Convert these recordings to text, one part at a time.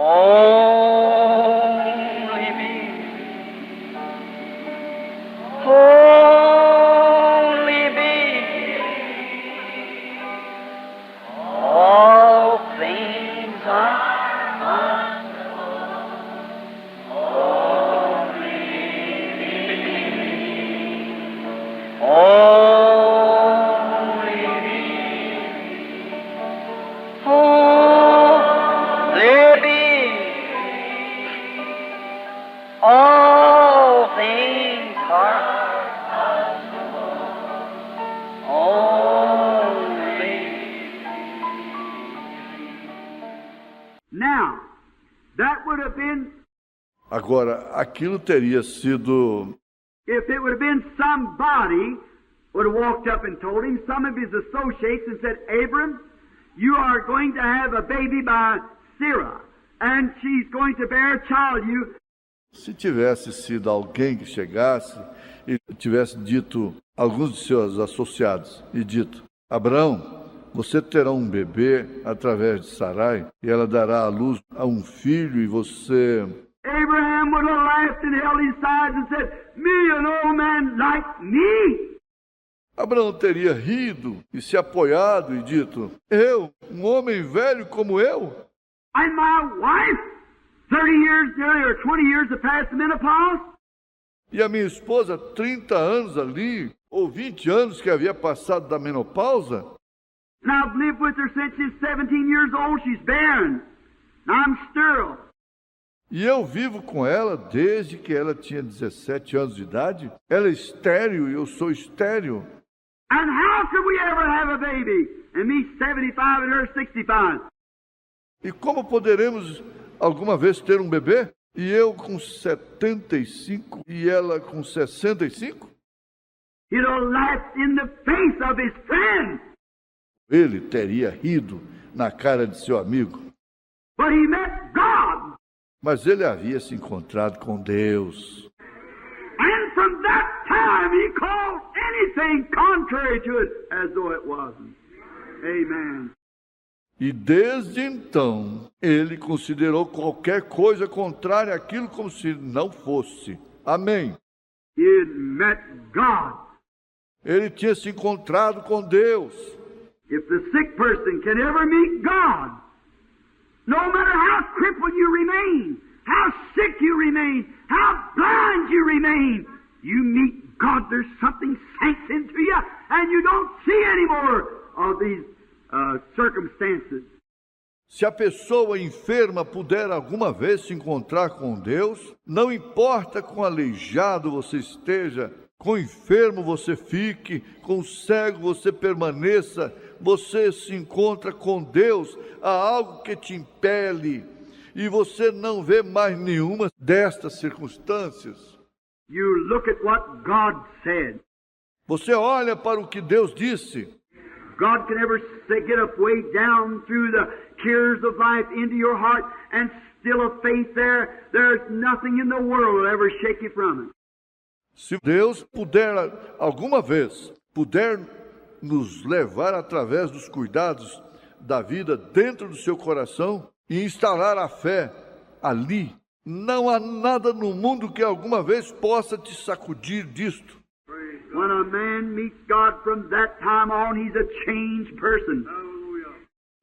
Only me. Only me. All things are only me. Only me. All things are only. Now, that would have been, Agora, aquilo teria sido if it would have been somebody would have walked up and told him, some of his associates, and said, Abram, you are going to have a baby by Sarah, and she's going to bear a child you. se tivesse sido alguém que chegasse e tivesse dito, alguns de seus associados, e dito, Abraão, você terá um bebê através de Sarai, e ela dará à luz a um filho, e você... Abraham would have laughed and held his sides and said, me, an old man like me? Abraão teria rido e se apoiado e dito, eu, um homem velho como eu? And my wife, 30 years or 20 years have passed the menopause? E a minha esposa, 30 anos ali, ou 20 anos que havia passado da menopausa, And I've lived with her since she's 17 years old. She's barren. I'm sterile. e eu vivo com ela desde que ela tinha 17 anos de idade. Ela é estéril e eu sou estéril. And how could we ever have a baby? And me 75 and her 65. E como poderemos alguma vez ter um bebê? E eu com 75 e ela com 65? He'd have laughed in the face of his friend. Ele teria rido na cara de seu amigo. But he met God. Mas ele havia se encontrado com Deus. And from that time he called anything contrary to it as though it wasn't. Amen. E desde então, ele considerou qualquer coisa contrária àquilo como se não fosse. Amém. He'd met God. Ele tinha se encontrado com Deus. If the sick person can ever meet God, no matter how crippled you remain, how sick you remain, how blind you remain, you meet God. There's something sinks into you, and you don't see any more of these circumstances. Se a pessoa enferma puder alguma vez se encontrar com Deus, não importa quão aleijado você esteja, quão enfermo você fique, quão cego você permaneça, você se encontra com Deus, há algo que te impele, e você não vê mais nenhuma destas circunstâncias. You look at what God said. Você olha para o que Deus disse. God can never get up way down through the cares of life into your heart and still a faith there. There's nothing in the world will ever shake you from it. Se Deus puder, alguma vez, nos levar através dos cuidados da vida dentro do seu coração e instalar a fé ali, não há nada no mundo que alguma vez possa te sacudir disto. When a man meets God from that time on, he's a changed person.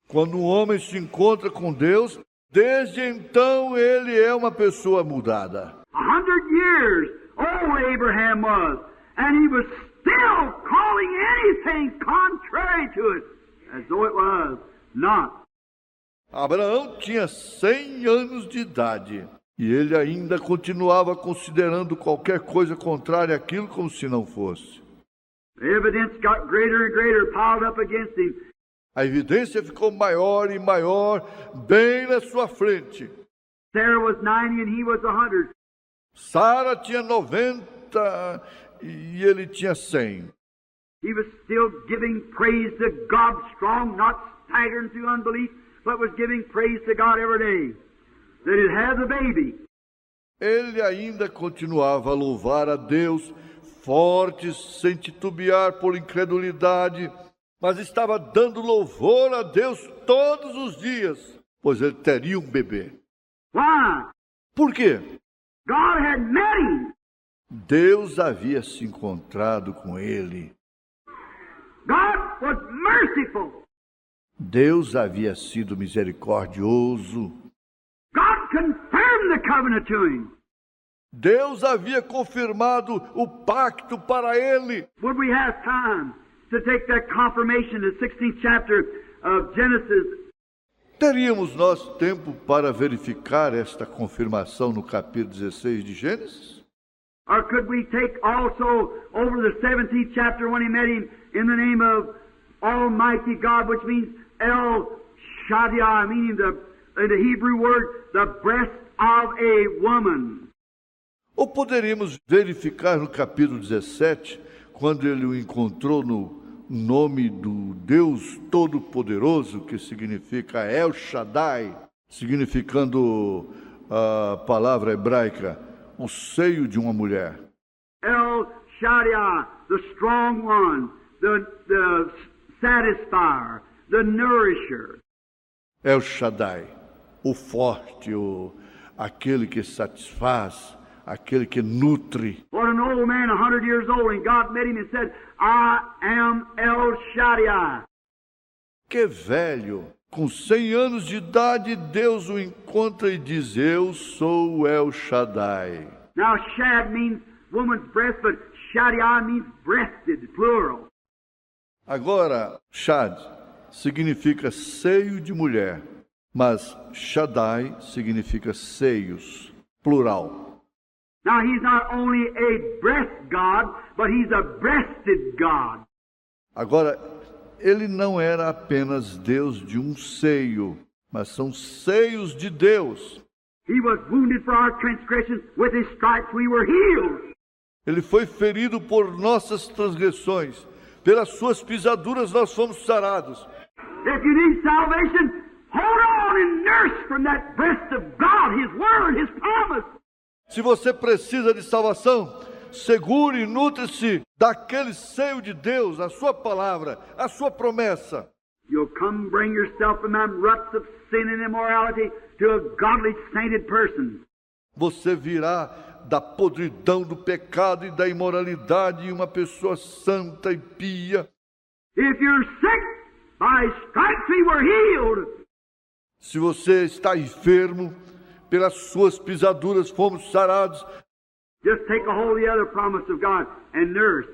Quando um homem se encontra com Deus, desde então ele é uma pessoa mudada. 100 years old Abraham was, and he was still calling anything contrary to it as though it was not. Abraão tinha 100 anos de idade e ele ainda continuava considerando qualquer coisa contrária àquilo como se não fosse. The evidence got greater and greater piled up against him. A evidência ficou maior e maior bem na sua frente. Sarah was 90 and he was 100. Sara tinha 90 e ele tinha 100. He was still giving praise to God strong, not staggering through unbelief, but was giving praise to God every day that he'd have the baby. Ele ainda continuava a louvar a Deus, forte, sem titubear por incredulidade, mas estava dando louvor a Deus todos os dias, pois ele teria um bebê. Why? Por quê? God had met him. Deus havia se encontrado com ele. God was merciful. Deus havia sido misericordioso. God confirmed the covenant to him. Deus havia confirmado o pacto para ele. Would we have time to take that confirmation in the 16th chapter of Genesis? Teríamos nós tempo para verificar esta confirmação no capítulo 16 de Gênesis? Or could we take also over the 17th chapter when he met him in the name of Almighty God, which means El Shaddai, meaning the Hebrew word, the breast of a woman. Ou poderíamos verificar no capítulo 17, quando ele o encontrou no nome do Deus Todo-Poderoso, que significa El Shaddai, significando a palavra hebraica, o seio de uma mulher. El Shaddai, the strong one, the satisfier, the nourisher. El Shaddai, o forte, aquele que satisfaz, aquele que nutre. What an old man, 100 years old, and God met him and said, I am El Shaddai. Que velho, com 100 anos de idade, Deus o encontra e diz, eu sou o El Shaddai. Now, Shad means woman's breast, but Shaddai means breasted, plural. Agora, Shad significa seio de mulher, mas Shaddai significa seios, plural. Now, he's not only a breast God, but he's a breasted God. Agora, ele não era apenas Deus de um seio, mas são seios de Deus. He was wounded for our transgressions, with his stripes we were healed. Ele foi ferido por nossas transgressões, pelas suas pisaduras nós fomos sarados. If you need salvation, hold on and nurse from that breast of God, his word, his promise. Se você precisa de salvação, segure e nutre-se daquele seio de Deus, a sua palavra, a sua promessa. You'll come bring yourself from them ruts of sin and immorality to a godly, sainted person. Você virá da podridão do pecado e da imoralidade e uma pessoa santa e pia. If you're sick, by stripes we were healed. Se você está enfermo, pelas suas pisaduras fomos sarados. Just take a hold of the other promise of God and nurse.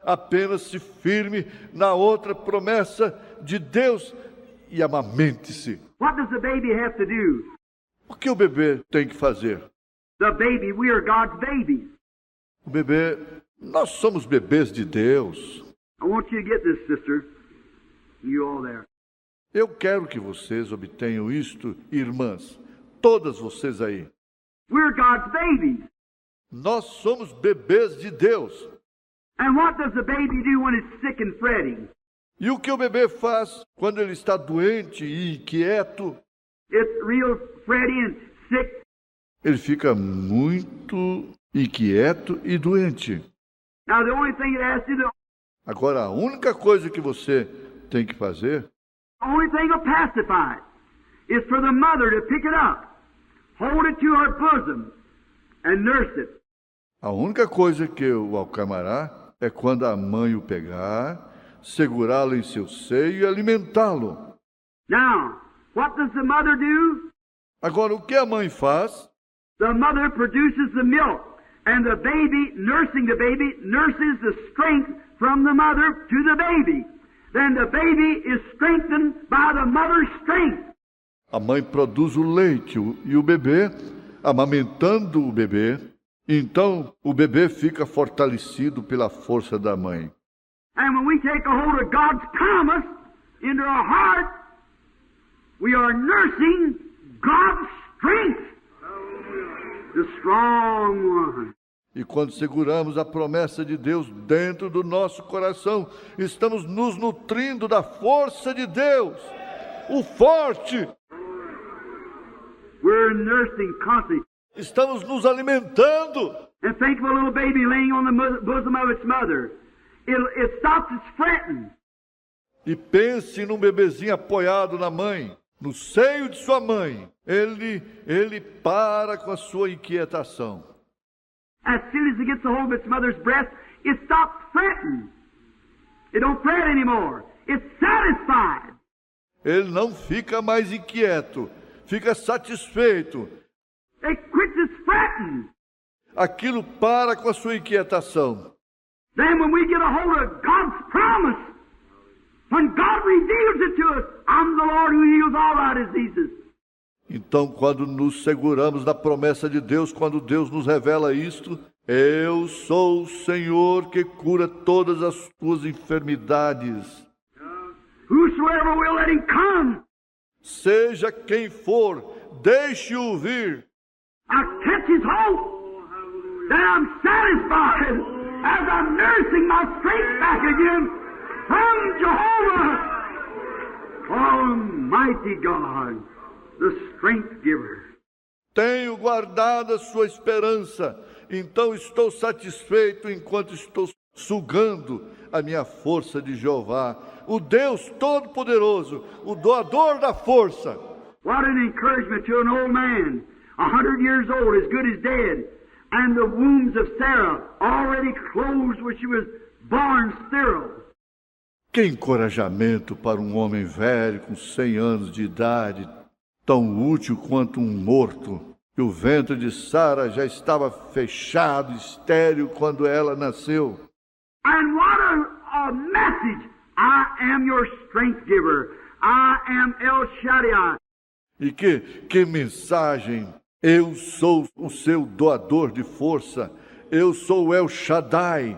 Apenas se firme na outra promessa de Deus e amamente-se. What does the baby have to do? O que o bebê tem que fazer? The baby, we are God's babies. O bebê, nós somos bebês de Deus. I want you to get this, sister. You all there. Eu quero que vocês obtenham isto, irmãs, todas vocês aí. We're God's babies. Nós somos bebês de Deus. And what does the baby do when it's sick and fretting? E o que o bebê faz quando ele está doente e inquieto? It's real fretty and sick. Ele fica muito inquieto e doente. Now the only thing it has to do, Agora, a única coisa que você tem que fazer, the only thing will pacify it, is for the mother to pick it up, hold it to her bosom, and nurse it. a única coisa que o acalmará é quando a mãe o pegar, segurá-lo em seu seio e alimentá-lo. Now, what does the mother do? Agora, o que a mãe faz? The mother produces the milk, and the baby, nursing the baby, nurses the strength from the mother to the baby. Then the baby is strengthened by the mother's strength. A mãe produz o leite e o bebê, amamentando o bebê, então o bebê fica fortalecido pela força da mãe. And when we take a hold of God's promise into our heart, we are nursing God's strength, the strong one. E quando seguramos a promessa de Deus dentro do nosso coração, estamos nos nutrindo da força de Deus, o forte. We're nursing constantly. Estamos nos alimentando. And think of a little baby laying on the bosom of its mother. It stops its fretting. E pense num bebezinho apoiado na mãe. no seio de sua mãe, ele para com a sua inquietação. As soon as it gets a hold of its mother's breast, it stops fretting. It don't fret anymore. It's satisfied. Ele não fica mais inquieto, fica satisfeito. It quits its fretting. Aquilo para com a sua inquietação. Then when we get a hold of God's promise, when God reveals it to us, I'm the Lord who heals all our diseases. Então, quando nos seguramos na promessa de Deus, quando Deus nos revela isto, eu sou o Senhor que cura todas as tuas enfermidades. Whosoever will, let him come. Seja quem for, deixe-o vir. I catch his hope that I'm satisfied as I'm nursing my strength back again from Jehovah, Almighty God, the strength giver. Tenho guardado a sua esperança, então estou satisfeito enquanto estou sugando a minha força de Jeová, o Deus Todo-Poderoso, o doador da força. What an encouragement to an old man, 100 years old, as good as dead, and the wombs of Sarah already closed when she was born sterile. Que encorajamento para um homem velho com 100 anos de idade, tão útil quanto um morto, que o ventre de Sara já estava fechado, estéril, quando ela nasceu. And what a message! I am your strength giver. I am El Shaddai. E que mensagem! Eu sou o seu doador de força. Eu sou El Shaddai.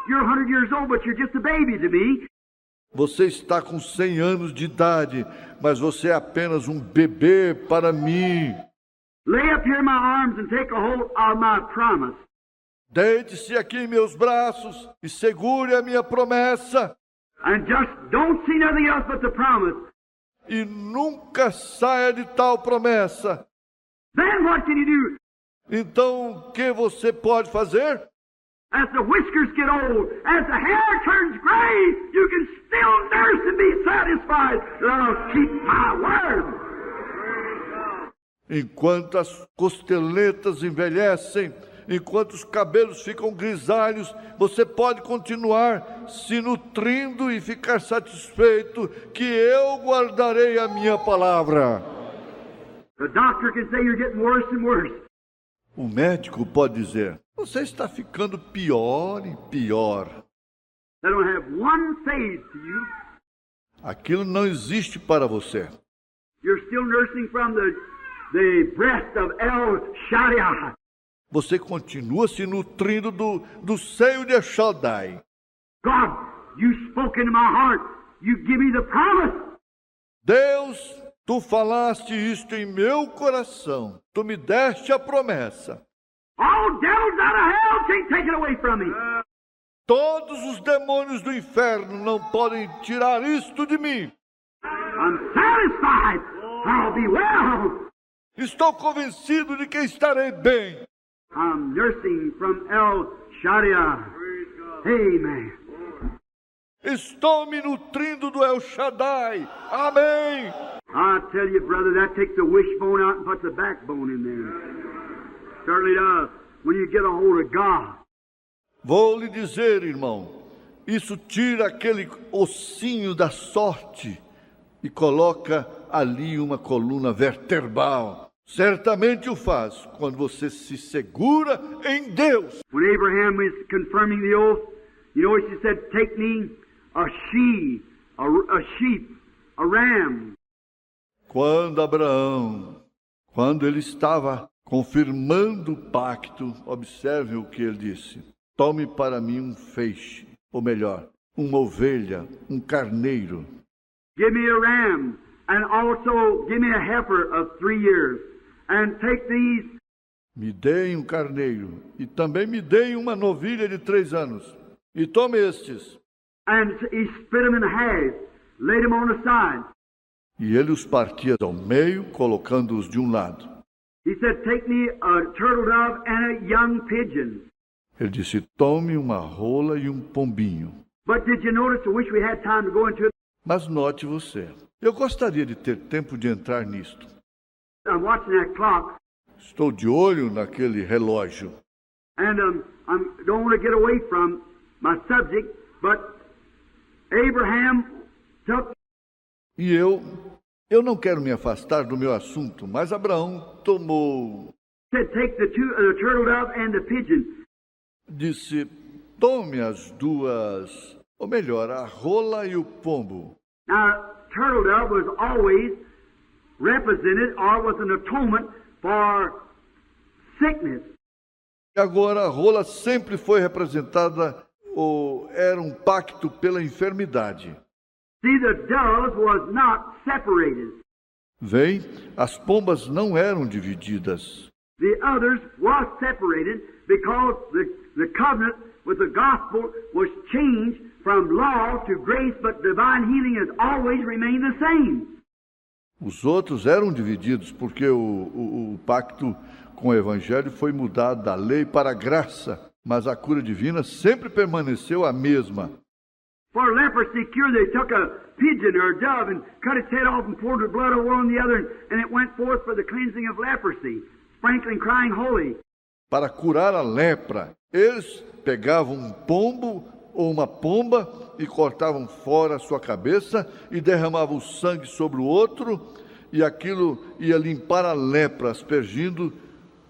You're 100 years old, but you're just a baby to me. Você está com 100 anos de idade, mas você é apenas um bebê para mim. Lay up here in my arms and take a hold of my promise. Deite-se aqui em meus braços e segure a minha promessa. And just don't see nothing else but the promise. E nunca saia de tal promessa. Then what can you do? Então, o que você pode fazer? As the whiskers get old, as the hair turns gray, you can still nurse and be satisfied that I'll keep my word. Enquanto as costeletas envelhecem, enquanto os cabelos ficam grisalhos, você pode continuar se nutrindo e ficar satisfeito que eu guardarei a minha palavra. The doctor can say you're getting worse and worse. O médico pode dizer, você está ficando pior e pior. They don't have one phase to you. Aquilo não existe para você. You're still nursing from the breast of El Shaddai. Você continua se nutrindo do seio de El Shaddai. God, you spoke into my heart. You give me the promise. Deus, tu falaste isto em meu coração. Tu me deste a promessa. All devils out of hell can't take it away from me. Todos os demônios do inferno não podem tirar isto de mim. I'm satisfied. I'll be well. Estou convencido de que estarei bem. I'm nursing from El Shaddai. Amen. Estou me nutrindo do El Shaddai. Amém. I tell you, brother, that takes the wishbone out and puts a backbone in there. Certainly does. When you get a hold of God. Vou lhe dizer, irmão, isso tira aquele ossinho da sorte e coloca ali uma coluna vertebral. Certamente o faz quando você se segura em Deus. When Abraham was confirming the oath, you know what she said? Take me a sheep, a ram. Quando ele estava confirmando o pacto, observe o que ele disse. Tome para mim um feixe, ou melhor, uma ovelha, um carneiro. Give me a ram, and also give me a heifer of 3 years, and take these. Me deem um carneiro, e também me deem uma novilha de 3 anos. E tome estes. And he split them in half, laid them on the side. E ele os partia ao meio, colocando-os de um lado. He said, take me a turtle dove and a young pigeon. Ele disse, tome uma rola e um pombinho. But did you notice, I wish we had time to go into it. Mas note você, eu gostaria de ter tempo de entrar nisto. I'm watching that clock, Estou de olho naquele relógio. and I don't want to get away from my subject, but Abraham took E eu não quero me afastar do meu assunto, mas Abraão tomou, said, take the turtle dove and the pigeon. disse, tome as duas, ou melhor, a rola e o pombo. Now, turtle dove was always represented or was an atonement for sickness. E agora a rola sempre foi representada, ou era um pacto pela enfermidade. See, the doves was not separated. Vem, as pombas não eram divididas. The others was separated because the covenant with the gospel was changed from law to grace, but divine healing has always remained the same. Os outros eram divididos porque o pacto com o evangelho foi mudado da lei para a graça, mas a cura divina sempre permaneceu a mesma. For leprosy cure, they took a pigeon or a dove and cut its head off and poured the blood over on the other, and it went forth for the cleansing of leprosy, sprinkling, crying holy. Para curar a lepra, eles pegavam um pombo ou uma pomba e cortavam fora a sua cabeça e derramavam o sangue sobre o outro, e aquilo ia limpar a lepra, aspergindo,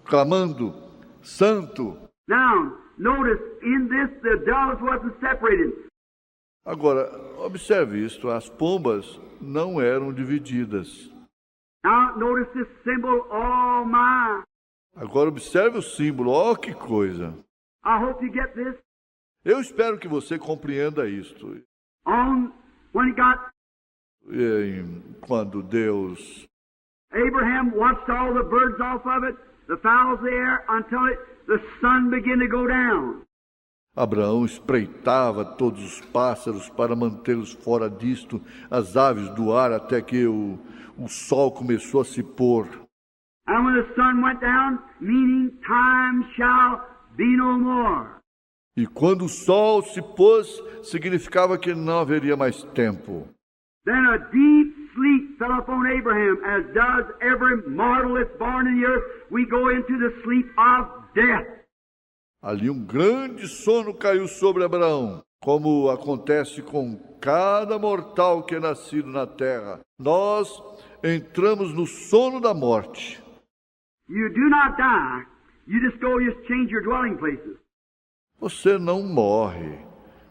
clamando, santo. Now, notice, in this, the doves wasn't separated. Agora, observe isto, as pombas não eram divididas. Now, notice this symbol, oh my. Agora observe o símbolo, ó que coisa. I hope you get this. Eu espero que você compreenda isto. When he got, Quando Deus Abraham watched all the birds off of it, the fowls there, until the sun began to go down. Abraão espreitava todos os pássaros para mantê-los fora disto, as aves do ar, até que o sol começou a se pôr. And when the sun went down, meaning time shall be no more. E quando o sol se pôs, significava que não haveria mais tempo. Then a deep sleep fell upon Abraham, as does every mortal that's born in the earth. We go into the sleep of death. Ali um grande sono caiu sobre Abraão, como acontece com cada mortal que é nascido na terra. Nós entramos no sono da morte. You do not die. You just change your dwelling places. Você não morre.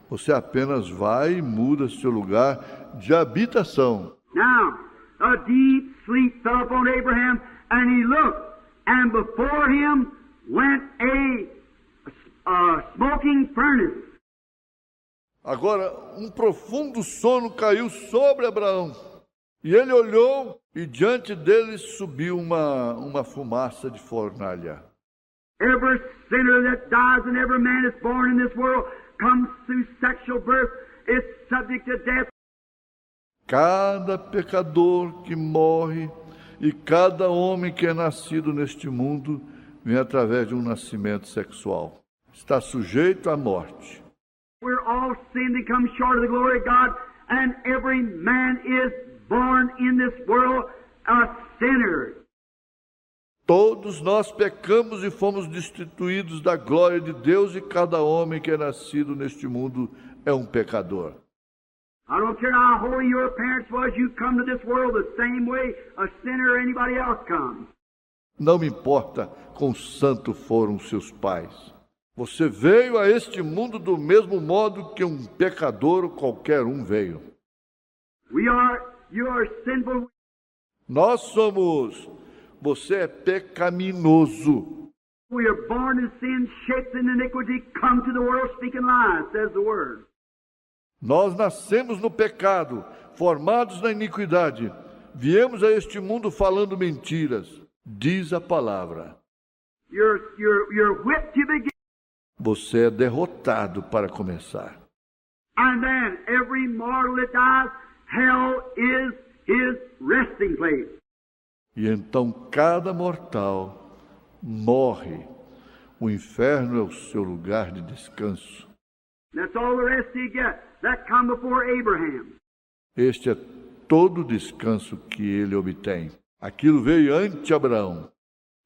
Você apenas vai e muda seu lugar de habitação. Now, a deep sleep fell upon Abraham, and he looked, and before him went a smoking furnace. Agora, um profundo sono caiu sobre Abraão. E ele olhou, e diante dele subiu uma fumaça de fornalha. Every sinner that dies and every man that's born in this world comes through sexual birth is subject to death. Cada pecador que morre e cada homem que é nascido neste mundo vem através de um nascimento sexual. Está sujeito à morte. We're all sinned and come short of the glory of God, and every man is born in this world a sinner. Todos nós pecamos e fomos destituídos da glória de Deus, e cada homem que é nascido neste mundo é um pecador. I don't care how holy your parents was, you come to this world the same way a sinner or anybody else comes. Não me importa quão santo foram seus pais. Você veio a este mundo do mesmo modo que um pecador ou qualquer um veio. You are sinful. Nós somos. Você é pecaminoso. We are born in sin, shaped in iniquity, come to the world speaking lies, says the word. Nós nascemos no pecado, formados na iniquidade. Viemos a este mundo falando mentiras, diz a palavra. You're whipped to begin. Você é derrotado para começar. And then every mortal that dies, hell is his resting place. E então cada mortal morre. O inferno é o seu lugar de descanso. That's all the rest you get. That come before Abraham. Este é todo o descanso que ele obtém. Aquilo veio ante Abraão.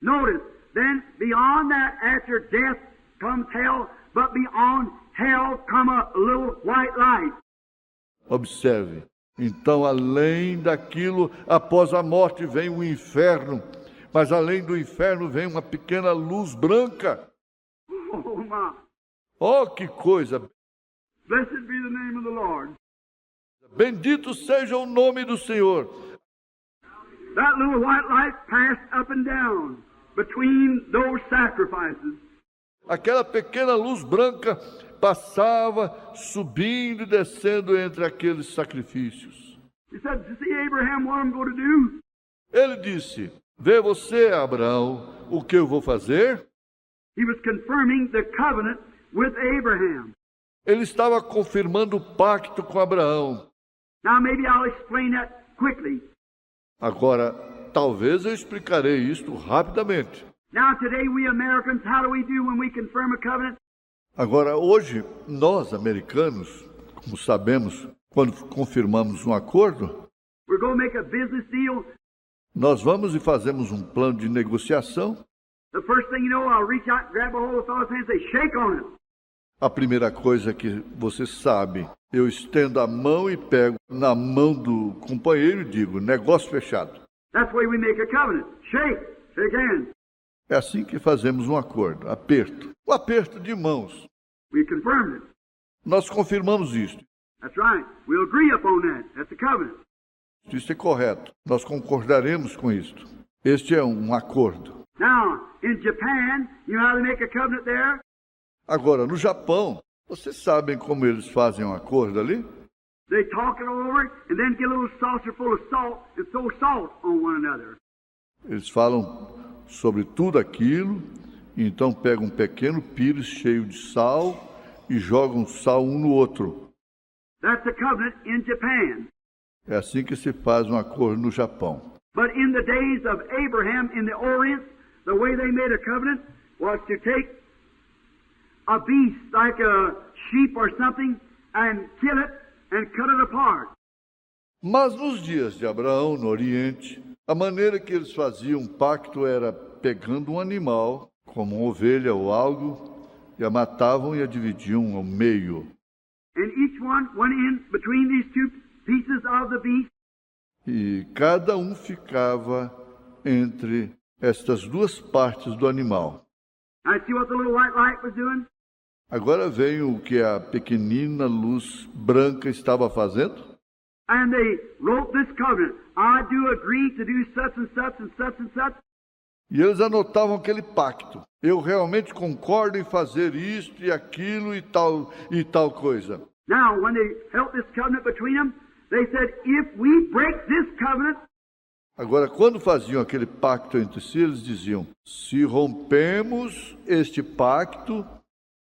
Notice, then beyond that, after death comes hell, but beyond hell come a little white light. Observe. Então, além daquilo, após a morte vem o inferno, mas além do inferno vem uma pequena luz branca. Oh my! Oh, que coisa! Blessed be the name of the Lord. Bendito seja o nome do Senhor. That little white light passed up and down between those sacrifices. Aquela pequena luz branca passava subindo e descendo entre aqueles sacrifícios. He said, "See, Abraham, what I'm going to do?" Ele disse: vê você, Abraão, o que eu vou fazer? He was confirming the covenant with Abraham. Ele estava confirmando o pacto com Abraão. Now maybe I'll explain that quickly. Agora, talvez eu explicarei isto rapidamente. Now today we Americans, how do we do when we confirm a covenant? Agora, hoje, nós, americanos, como sabemos, quando confirmamos um acordo, We're going to make a business deal. nós vamos e fazemos um plano de negociação. The first thing you know, I'll reach out, grab a hold of the fellow's hand and say, "Shake on it." A primeira coisa que você sabe, eu estendo a mão e pego na mão do companheiro e digo, negócio fechado. That's the way we make a covenant. Shake hands. É assim que fazemos um acordo, aperto. O aperto de mãos. We confirmed it. Nós confirmamos isto. That's right. We'll agree upon that. That's a covenant. Isso é correto. Nós concordaremos com isto. Este é um acordo. Now, in Japan, you know how they make a covenant there? Agora, no Japão, vocês sabem como eles fazem um acordo ali? They talk it over and then get a little saucer full of salt and throw salt on one another. Eles falam sobre tudo aquilo, e então pegam um pequeno pires cheio de sal e jogam sal um no outro. That's a covenant in Japan. É assim que se faz um acordo no Japão. But in the days of Abraham in the Orient, the way they made a covenant was to take a beast like a sheep or something and kill it and cut it apart. Mas nos dias de Abraão, no Oriente, a maneira que eles faziam um pacto era pegando um animal, como uma ovelha ou algo, e a matavam e a dividiam ao meio. And each one went in between these two pieces of the beast. E cada um ficava entre estas duas partes do animal. I see what the little white light was doing. Agora vem o que a pequenina luz branca estava fazendo. And they wrote this covenant. I do agree to do such and such and such and such. E eles anotavam aquele pacto. Eu realmente concordo em fazer isto e aquilo e tal coisa. Now, when they held this covenant between them, they said, if we break this covenant, Agora, quando faziam aquele pacto entre si, eles diziam, se rompemos este pacto,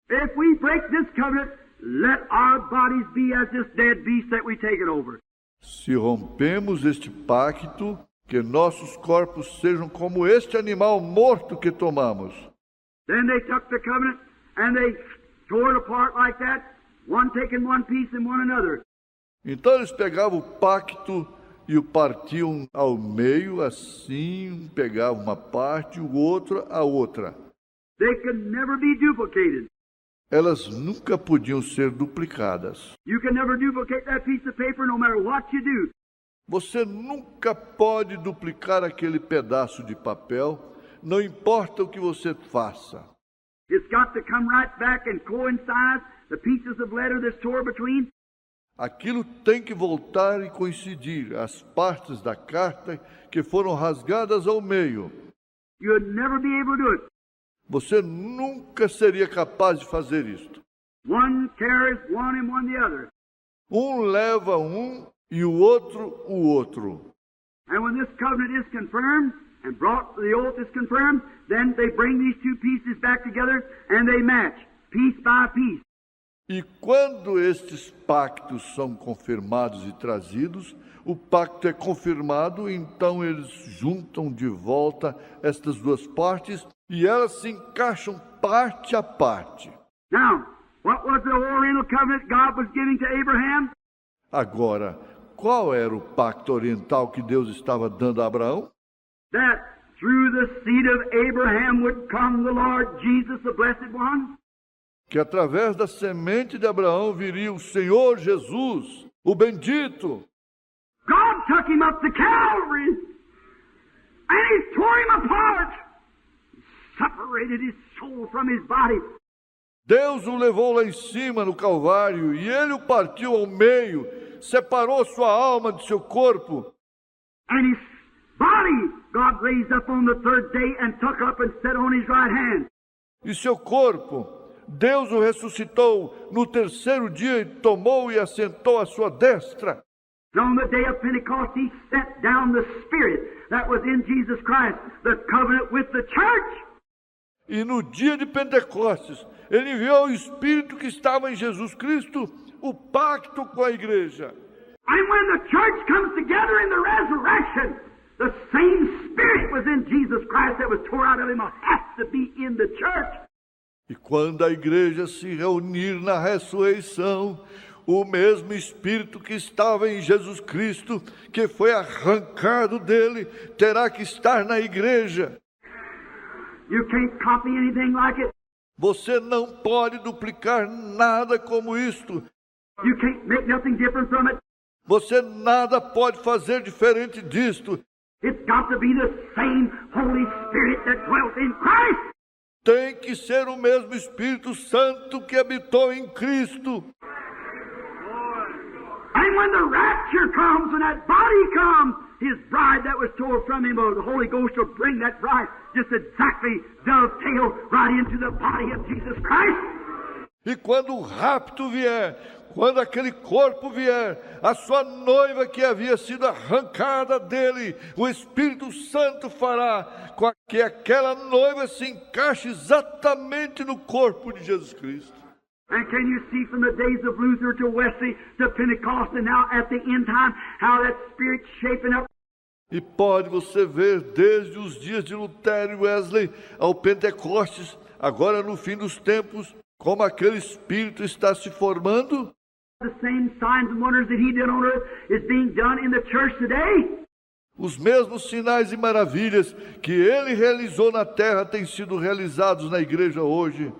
if we break this covenant, let our bodies be as this dead beast that we take it over. se rompemos este pacto, que nossos corpos sejam como este animal morto que tomamos. Then they took the covenant and they tore it apart like that, one taking one piece and one another. Então eles pegavam o pacto e o partiam ao meio, assim, um pegava uma parte e o outro a outra. They could never be duplicated. Elas nunca podiam ser duplicadas. You can never duplicate that piece of paper no matter what you do. Você nunca pode duplicar aquele pedaço de papel, não importa o que você faça. It's got to come right back and coincide the pieces of letter that's tore between. Aquilo tem que voltar e coincidir, as partes da carta que foram rasgadas ao meio. You'd never be able to do it. Você nunca seria capaz de fazer isto. One carries one and one the other. Um leva um e o outro. And when this covenant is confirmed and brought the oath is confirmed, then they bring these two pieces back together and they match, piece by piece. E quando estes pactos são confirmados e trazidos, o pacto é confirmado, então eles juntam de volta estas duas partes e elas se encaixam parte a parte. Now, what was the Oriental covenant God was giving to Abraham? Agora, qual era o pacto oriental que Deus estava dando a Abraão? That through the seed of Abraham would come the Lord Jesus, the Blessed One. Que através da semente de Abraão viria o Senhor Jesus, o bendito. God took him up to Calvary, and he tore him apart, separated his soul from his body. Deus o levou lá em cima no Calvário e ele o partiu ao meio, separou sua alma de seu corpo. And his body God raised up on the third day and took up and set on his right hand. E seu corpo, Deus o ressuscitou no terceiro dia e tomou e assentou à sua destra. And on the day of Pentecost, he sent down the Spirit that was in Jesus Christ, the covenant with the church. E no dia de Pentecostes, ele enviou o Espírito que estava em Jesus Cristo, o pacto com a igreja. And when the church comes together in the resurrection, the same Spirit was in Jesus Christ that was tore out of him has to be in the church. E quando a igreja se reunir na ressurreição, o mesmo Espírito que estava em Jesus Cristo, que foi arrancado dele, terá que estar na igreja. You can't copy anything like it. Você não pode duplicar nada como isto. You can't make nothing different from it. Você nada pode fazer diferente disto. It's got to be the same Holy Spirit that dwelt in Christ. Tem que ser o mesmo Espírito Santo que habitou em Cristo. And when the rapture comes and that body comes, his bride that was torn from him, the Holy Ghost will bring that bride just exactly dovetail right into the body of Jesus Christ. E quando o rapto vier, quando aquele corpo vier, a sua noiva que havia sido arrancada dele, o Espírito Santo fará com que aquela noiva se encaixe exatamente no corpo de Jesus Cristo. And can you see from the days of Luther to Wesley to Pentecost and now at the end time how that Spirit's shaping up? E pode você ver desde os dias de Lutero e Wesley ao Pentecostes, agora no fim dos tempos, como aquele Espírito está se formando. The same signs and wonders that he did on earth is being done in the church today. Os mesmos sinais e maravilhas que ele realizou na terra têm sido realizados na igreja hoje.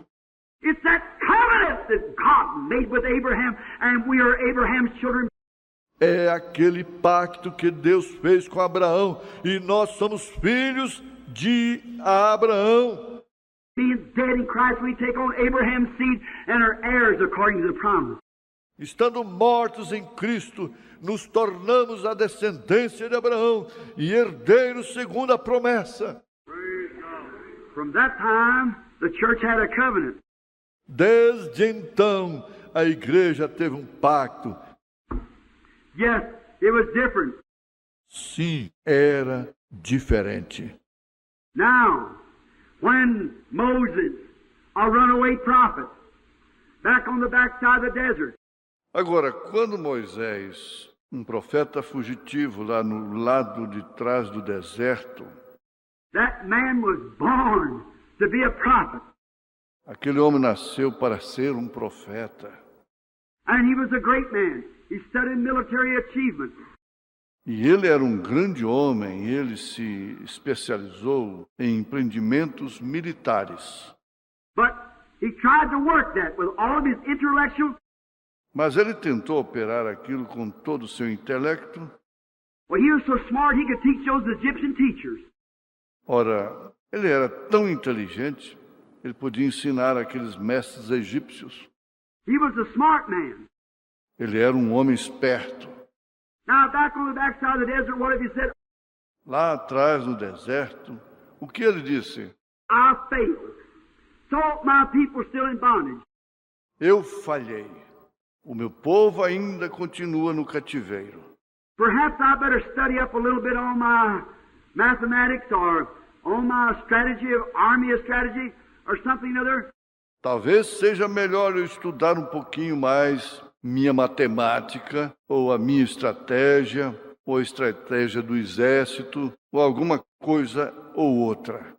It's that covenant that God made with Abraham, and we are Abraham's children. É aquele pacto que Deus fez com Abraão, e nós somos filhos de Abraão. Being dead in Christ, we take on Abraham's seed and are heirs according to the promise. Estando mortos em Cristo, nos tornamos a descendência de Abraão e herdeiros segundo a promessa. From that time, the church had a covenant. Desde então, a igreja teve um pacto. Yes, it was different. Sim, era diferente. Now, when Moses, a runaway prophet, back on the backside of the desert, Agora, quando Moisés, um profeta fugitivo lá no lado de trás do deserto, that man was born to be a prophet. aquele homem nasceu para ser um profeta. And he was a great man. He studied military achievement. E ele era um grande homem, ele se especializou em empreendimentos militares. But he tried to work that with all of his intellectual. Mas ele tentou operar aquilo com todo o seu intelecto. Well, he was so smart he could teach those Egyptian teachers. Ora, ele era tão inteligente, ele podia ensinar aqueles mestres egípcios. He was a smart man. Ele era um homem esperto. Now, back on the backside of the desert, what have you said? Lá atrás no deserto, o que ele disse? I failed. So my people still in bondage. Eu falhei. O meu povo ainda continua no cativeiro. Perhaps I better study up a little bit on my mathematics or on my strategy of army strategy or something other. Talvez seja melhor eu estudar um pouquinho mais minha matemática, ou a minha estratégia, ou a estratégia do exército, ou alguma coisa ou outra.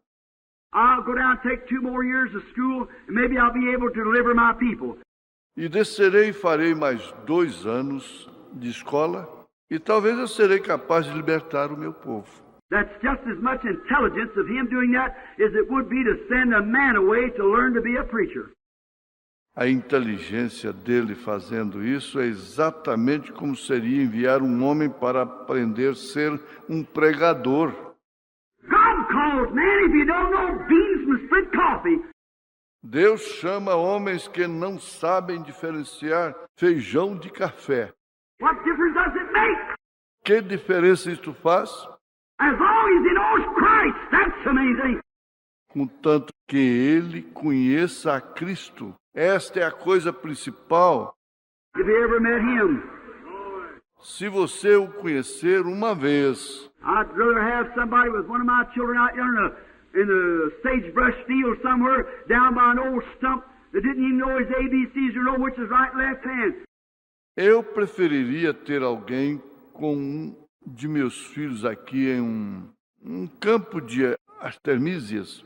I'll go down and take 2 more years of school and maybe I'll be able to deliver my people. E descerei e farei mais 2 anos de escola, E talvez eu serei capaz de libertar o meu povo. That's just as much intelligence of him doing that as it would be to send a man away to learn to be a preacher. A inteligência dele fazendo isso é exatamente como seria enviar um homem para aprender a ser um pregador. God calls man, if you don't know beans from split coffee. Deus chama homens que não sabem diferenciar feijão de café. What difference does it make? Que diferença isso faz? As long as he knows Christ, that's the main thing. Contanto que ele conheça a Cristo. Esta é a coisa principal. If you ever met him, Se você o conhecer uma vez, I'd rather have somebody with one of my children out yonder in the sagebrush field somewhere down by an old stump that didn't even know his ABCs or know which is right and left hand. eu preferiria ter alguém com um de meus filhos aqui em um campo de artemísias,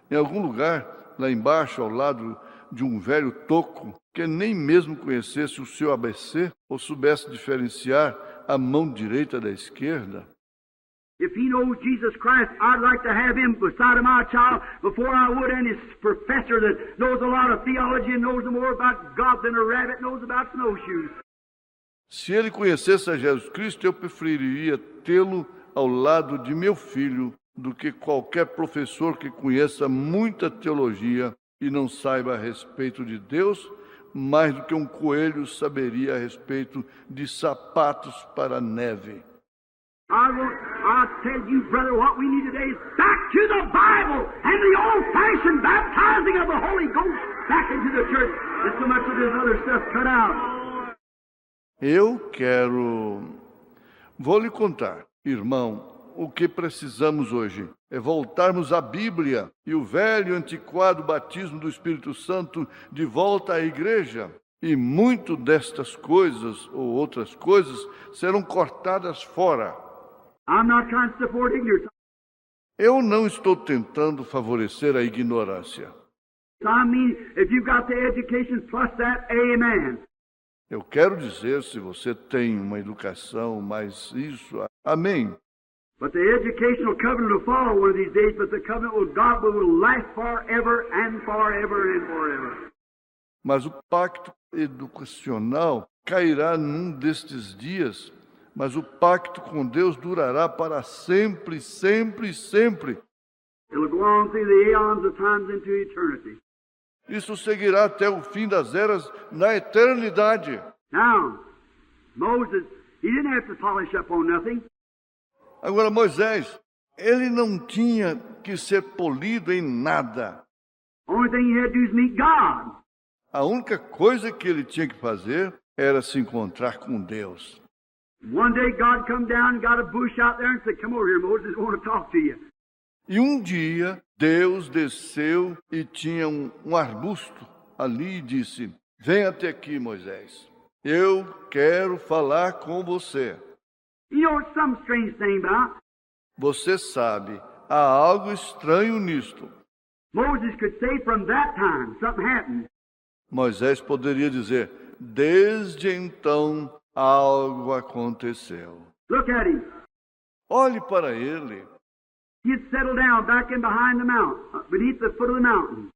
em algum lugar lá embaixo, ao lado de um velho toco, que nem mesmo conhecesse o seu ABC ou soubesse diferenciar a mão direita da esquerda. If he knows Jesus Christ, I'd like to have him beside of my child before I would any professor that knows a lot of theology and knows more about God than a rabbit knows about snowshoes. Se ele conhecesse a Jesus Cristo, eu preferiria tê-lo ao lado de meu filho do que qualquer professor que conheça muita teologia e não saiba a respeito de Deus, mais do que um coelho saberia a respeito de sapatos para a neve. I tell you, brother, what we need today is back to the Bible and the old-fashioned baptizing of the Holy Ghost back into the church. And so much of this other stuff cut out. Vou lhe contar, irmão, o que precisamos hoje é voltarmos à Bíblia e o velho antiquado batismo do Espírito Santo de volta à igreja. E muito destas coisas ou outras coisas serão cortadas fora. I'm not trying to support ignorance. Eu não estou tentando favorecer a ignorância. I mean, if you've got the education plus that, amen. Eu quero dizer, se você tem uma educação mais isso, amém. But the educational covenant will fall one of these days, but the covenant with God will last forever and forever and forever. Mas o pacto educacional cairá num destes dias, mas o pacto com Deus durará para sempre, sempre, sempre. It'll go on through the eons of times into eternity. Isso seguirá até o fim das eras na eternidade. Now, Moses, he didn't have to polish up on nothing. Agora, Moisés, ele não tinha que ser polido em nada. Only thing he had to do is meet God. A única coisa que ele tinha que fazer era se encontrar com Deus. One day God come down and got a bush out there and said, "Come over here, Moses, I want to talk to you." E um dia, Deus desceu e tinha um arbusto ali e disse, vem até aqui, Moisés. Eu quero falar com você. You know, it's some strange thing about. Você sabe, há algo estranho nisto. Moses could say from that time something happened. Moisés poderia dizer, desde então algo aconteceu. Look at him. Olhe para ele. He had settled down back in behind the mountain, beneath the foot of the mountain.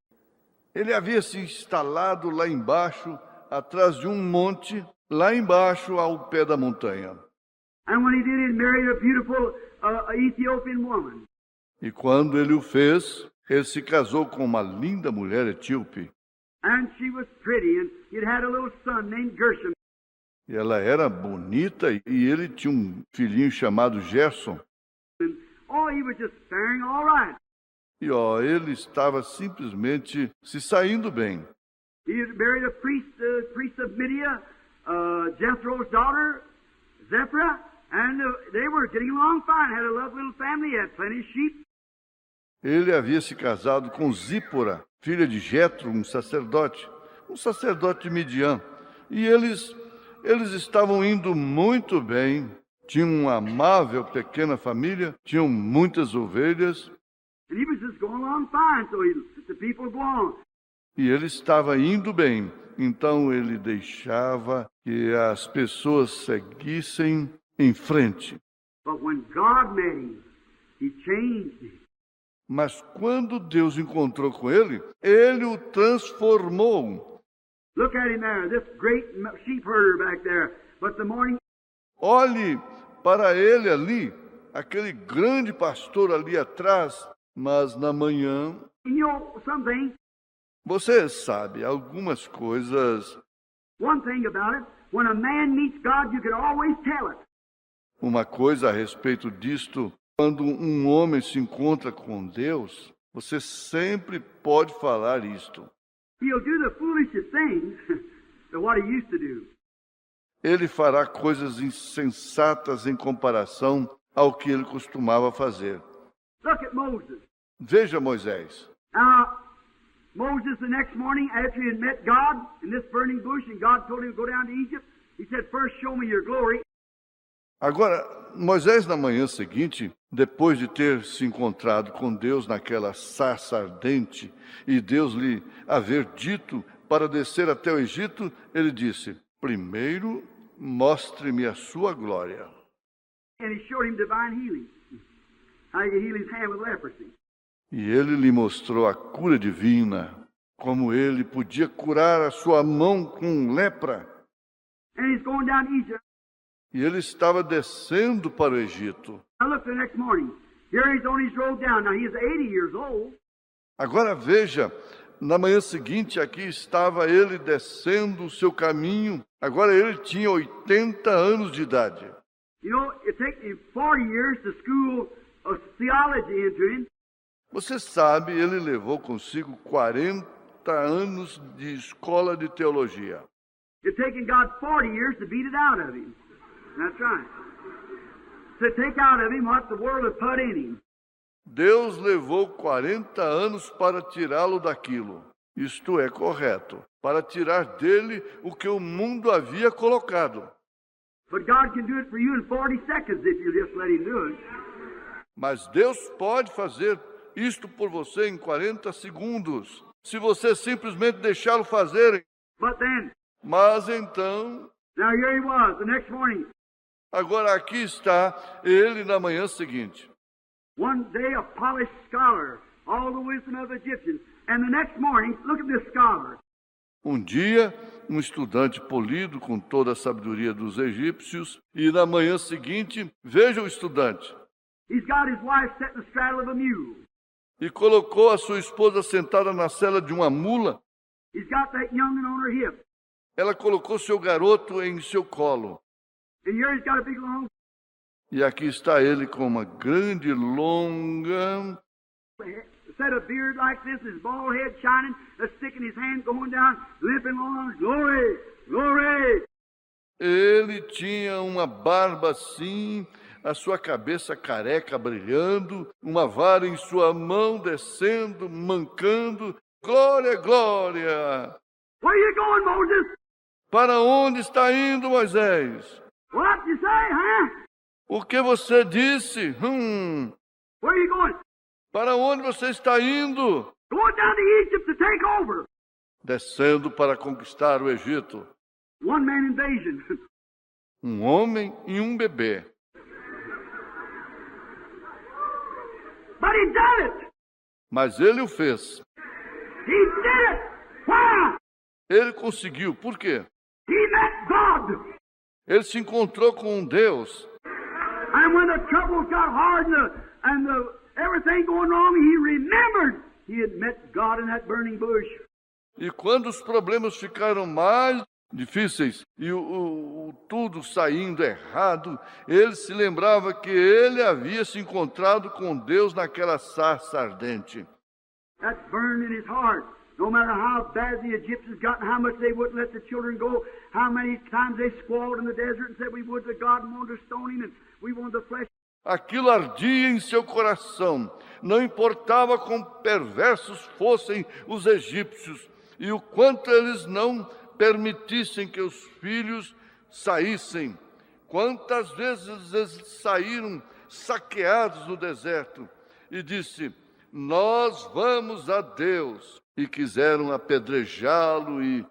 Ele havia se instalado lá embaixo, atrás de um monte, lá embaixo ao pé da montanha. And when he did, he married a beautiful Ethiopian woman. E quando ele o fez, ele se casou com uma linda mulher etíope. And she was pretty, and he'd had a little son named Gershom. E ela era bonita e ele tinha um filhinho chamado Gerson. And, oh, he was just faring all right. E ele estava simplesmente se saindo bem. He had married a priest of Midian, Jethro's daughter, Zipporah, and they were getting along fine. Had a lovely little family, had plenty of sheep. Ele havia se casado com Zípora, filha de Jetro, um sacerdote de Midian. E eles estavam indo muito bem. Tinham uma amável pequena família, tinham muitas ovelhas. And he was just going along fine, so he let the people go on. E ele estava indo bem. Então ele deixava que as pessoas seguissem em frente. But when God met him, he changed him. Mas quando Deus encontrou com ele, ele o transformou. Look at him there, this great sheep herder back there. But the morning, Olhe para ele ali, aquele grande pastor ali atrás, mas na manhã, you know something, você sabe algumas coisas. one thing about it, when a man meets God, you can always tell it. Uma coisa a respeito disto, quando um homem se encontra com Deus, você sempre pode falar isto. He'll do the foolishest things to what he used to do. Ele fará coisas insensatas em comparação ao que ele costumava fazer. Look at Moses. Veja Moisés. Now, Moses the next morning, after he had met God in this burning bush, and God told him to go down to Egypt, he said, first show me your glory. Agora, Moisés, na manhã seguinte, depois de ter se encontrado com Deus naquela sarça ardente, e Deus lhe haver dito para descer até o Egito, ele disse, primeiro, mostre-me a sua glória. And he showed him divine healing, how he could heal his hand with leprosy. E ele lhe mostrou a cura divina, como ele podia curar a sua mão com lepra. And he's going down to Egypt. E ele estava descendo para o Egito. I looked the next morning. Here he's on his road down. Now he is 80 years old. Agora veja, na manhã seguinte aqui estava ele descendo o seu caminho. Agora ele tinha 80 anos de idade. You know, it takes him 40 years to school of theology into him. Você sabe, ele levou consigo 40 anos de escola de teologia. It's taken God 40 years to beat it out of him. That's right. To take out of him what the world had put in him. Deus levou 40 anos para tirá-lo daquilo. Isto é correto, para tirar dele o que o mundo havia colocado. But God can do it for you in 40 seconds if you just let him do it. Mas Deus pode fazer isto por você em 40 segundos, se você simplesmente deixá-lo fazer. But then, Mas então, now here he was the next morning. agora aqui está ele na manhã seguinte. One day a polished scholar, all the wisdom of the Egyptians. And the next morning, look at this scholar. Um dia, um estudante polido com toda a sabedoria dos egípcios, e na manhã seguinte, veja o estudante. He's got his wife set in the straddle of a mule. E colocou a sua esposa sentada na sela de uma mula. He's got that young'un on her hip. Ela colocou seu garoto em seu colo. And here he's got a big long E aqui está ele com uma grande, longa, set of beard like this, his bald head shining, a stick in his hand going down, limping along. Glory, glory. ele tinha uma barba assim, a sua cabeça careca brilhando, uma vara em sua mão descendo, mancando. Glória, glória! Where you going, Moses? Para onde está indo, Moisés? What you say, huh? O que você disse? Where you going? Para onde você está indo? Going down to Egypt to take over. Descendo para conquistar o Egito. One man invasion. Um homem e um bebê. But he done it. Mas ele o fez. He did it. Why? Ele conseguiu. Por quê? He met God. Ele se encontrou com Deus. And when the troubles got hard and everything going wrong, he remembered he had met God in that burning bush. E quando os problemas ficaram mais difíceis e tudo saindo errado, ele se lembrava que ele havia se encontrado com Deus naquela sarça ardente. That burned in his heart. No matter how bad the Egyptians got and how much they wouldn't let the children go, how many times they squalled in the desert and said we would to God and wanted to stone him and we wanted the flesh. Aquilo ardia em seu coração. Não importava quão perversos fossem os egípcios e o quanto eles não permitissem que os filhos saíssem. Quantas vezes eles saíram saqueados no deserto e disse, nós vamos a Deus. E quiseram apedrejá-lo e...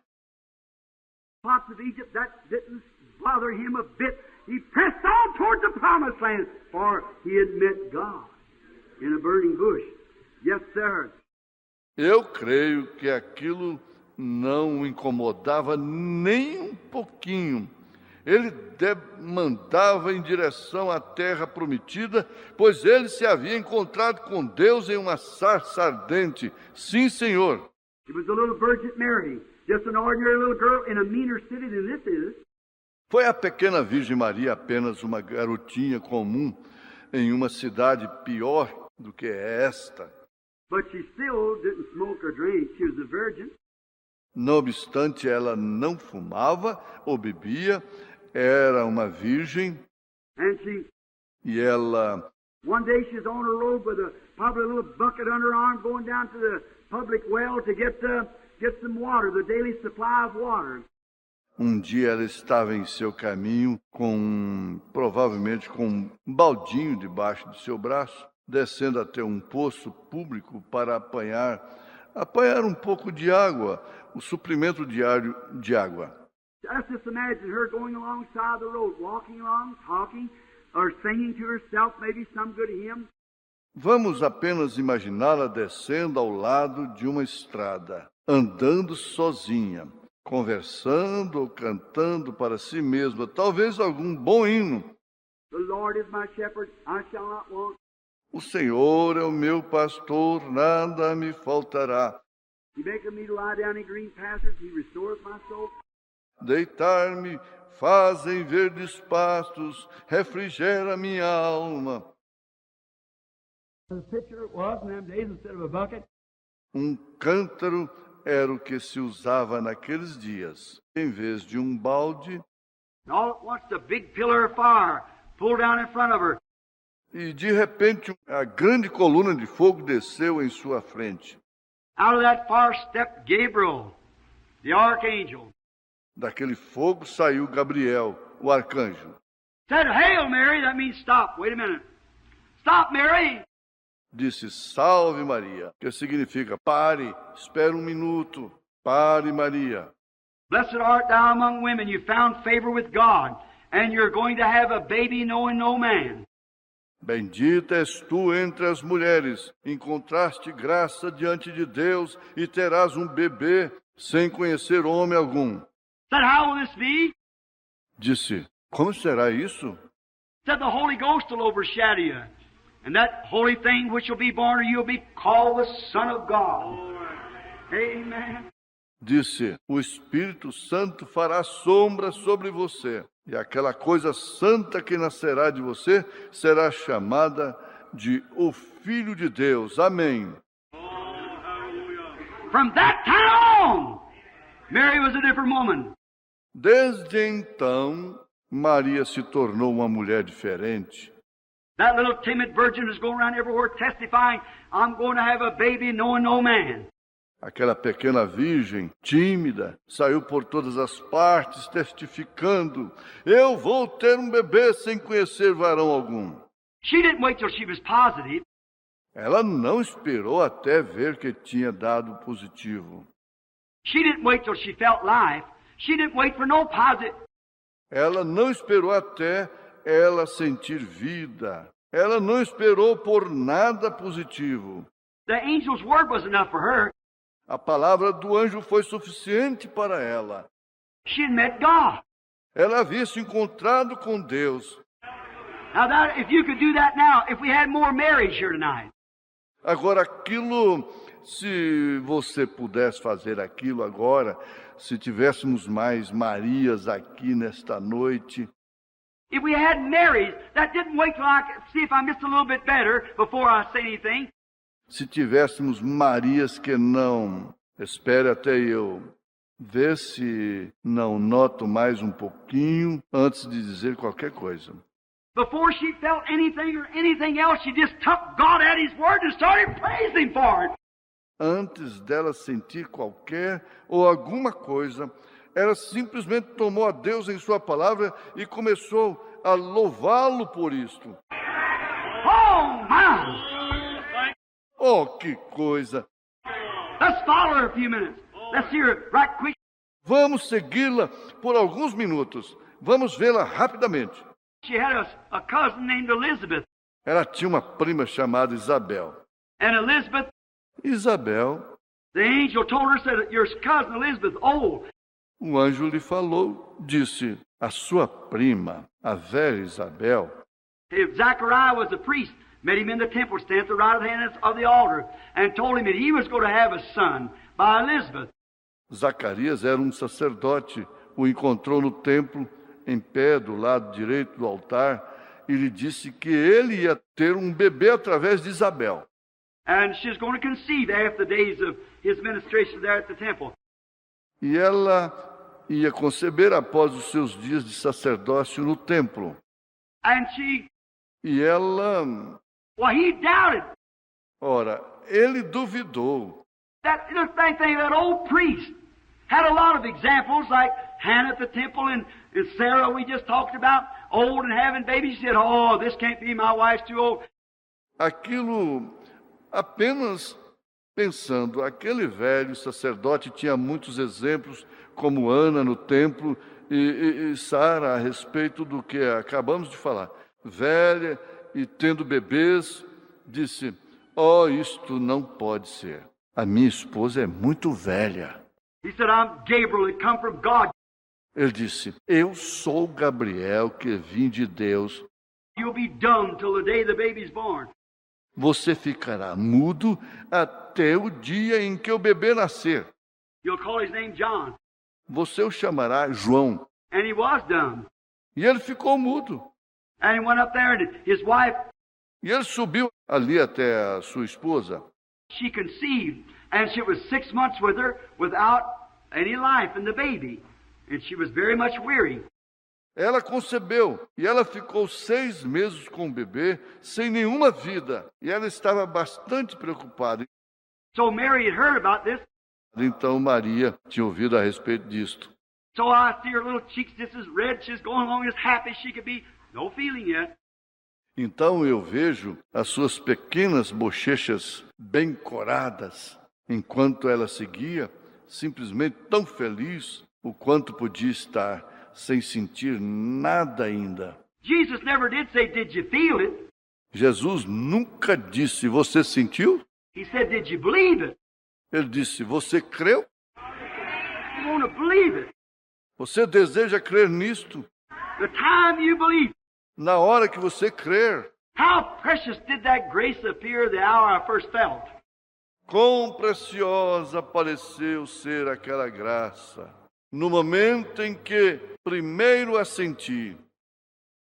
Parts of Egypt, that didn't bother him a bit. he pressed on toward the promised land, for he had met God in a burning bush. Yes, sir. Eu creio que aquilo não o incomodava nem um pouquinho. Ele mandava em direção à terra prometida, pois ele se havia encontrado com Deus em uma sarça ardente. Sim, Senhor. It was a little virgin Mary, just an ordinary little girl in a meaner city than this is. Foi a pequena Virgem Maria apenas uma garotinha comum em uma cidade pior do que esta. But she still didn't smoke or drink. She was a virgin. Não obstante, ela não fumava ou bebia, era uma virgem, And she, e ela, one day she's on her road with probably a little bucket under her arm going down to the public well to get some water, the daily supply of water. um dia ela estava em seu caminho provavelmente com um baldinho debaixo de seu braço, descendo até um poço público para apanhar um pouco de água, o suprimento diário de água. Just imagine her going alongside the road, walking along, talking, or singing to herself maybe some good hymn. Vamos apenas imaginá-la descendo ao lado de uma estrada, andando sozinha, conversando ou cantando para si mesma, talvez algum bom hino. The Lord is my shepherd, I shall not want. O Senhor é o meu pastor, nada me faltará. He maketh me to lie down in green pastures, he restoreth my soul. Deitar-me fazem verdes pastos, refrigera minha alma. The pitcher it was in them days instead of a bucket. Um cântaro era o que se usava naqueles dias. Em vez de um balde, And all at once the big pillar of fire pulled down in front of her. e de repente a grande coluna de fogo desceu em sua frente. Out of that fire stepped Gabriel, the archangel. Daquele fogo saiu Gabriel, o arcanjo. Said, "Hail Mary," that means stop. Wait a minute. Stop, Mary. Disse, salve Maria, que significa, pare, espere um minuto, pare Maria. Blessed art thou among women, you found favor with God, and you're going to have a baby knowing no man. Bendita és tu entre as mulheres, encontraste graça diante de Deus e terás um bebê sem conhecer homem algum. Said, how will this be? Disse, como será isso? Said, the Holy Ghost will overshadow you. And that holy thing which will be born of you will be called the Son of God. Amen. Disse, o Espírito Santo fará sombra sobre você, e aquela coisa santa que nascerá de você será chamada de o Filho de Deus. Amém. From that time on, Mary was a different woman. Desde então, Maria se tornou uma mulher diferente. That little timid virgin was going around everywhere testifying, I'm going to have a baby knowing no man. Aquela pequena virgem, tímida, saiu por todas as partes testificando, eu vou ter um bebê sem conhecer varão algum. She didn't wait till she was positive. Ela não esperou até ver que tinha dado positivo. She didn't wait till she felt life. She didn't wait for no positive. Ela não esperou até ela sentir vida. Ela não esperou por nada positivo. The angel's word was enough for her. A palavra do anjo foi suficiente para ela. She had met God. Ela havia se encontrado com Deus. Now, that if you could do that now, if we had more Marys here tonight. Agora, aquilo, se você pudesse fazer aquilo agora, se tivéssemos mais Marias aqui nesta noite. If we had Marys that didn't wait till I could see if I missed a little bit better before I say anything. Se tivéssemos Marias que não, espere até eu ver se não noto mais um pouquinho antes de dizer qualquer coisa. Before she felt anything or anything else, she just took God at His word and started praising Him for it. Antes dela sentir qualquer ou alguma coisa, ela simplesmente tomou a Deus em sua palavra e começou a louvá-lo por isto. Oh, my! Oh, que coisa! Let's follow her a few minutes. Let's hear it right quick. Vamos segui-la por alguns minutos. Vamos vê-la rapidamente. She had a cousin named Elizabeth. Ela tinha uma prima chamada Isabel. And Elizabeth, Isabel, the angel told her, said, your cousin Elizabeth, old. o anjo lhe falou, disse, a sua prima, a velha Isabel. If Zachariah was a priest, met him in the temple, standing at the right hand of the altar, and told him that he was going to have a son by Elizabeth. Zacarias era um sacerdote, o encontrou no templo, em pé, do lado direito do altar, e lhe disse que ele ia ter um bebê através de Isabel. And she's going to conceive after the days of his ministration there at the temple. E ela ia conceber após os seus dias de sacerdócio no templo. And E ela, he doubted. ora, ele duvidou. That old priest had a lot of examples, like Hannah at the temple and Sarah we just talked about, old and having babies. She said, oh, this can't be, my wife's too old. Aquilo, apenas pensando, aquele velho sacerdote tinha muitos exemplos, como Ana no templo e Sara a respeito do que acabamos de falar. Velha e tendo bebês, disse, isto não pode ser. A minha esposa é muito velha. He said, I'm Gabriel, that come from God. Ele disse, eu sou Gabriel que vim de Deus. You'll be dumb till the day the baby's born. Você ficará mudo até o dia em que o bebê nascer. You'll call his name John. Você o chamará João. And he was dumb. E ele ficou mudo. And he went up there and his wife, E ele subiu ali até a sua esposa. she conceived. And she was 6 months with her without any life in the baby. And she was very much weary. Ela concebeu e ela ficou 6 meses com o bebê, sem nenhuma vida. E ela estava bastante preocupada. So Mary had heard about this. Então Maria tinha ouvido a respeito disto. So I see her little cheeks just as red. She's going along as happy as she could be. No feeling yet. Então eu vejo as suas pequenas bochechas bem coradas, enquanto ela seguia, simplesmente tão feliz o quanto podia estar, sem sentir nada ainda. Jesus never did say, did you feel it? Jesus nunca disse, você sentiu? He said, did you believe it? Ele disse, você creu? You want to believe it. Você deseja crer nisto? The time you believe. Na hora que você crer, How precious did that grace appear the hour I first felt? quão preciosa pareceu ser aquela graça, no momento em que primeiro a senti.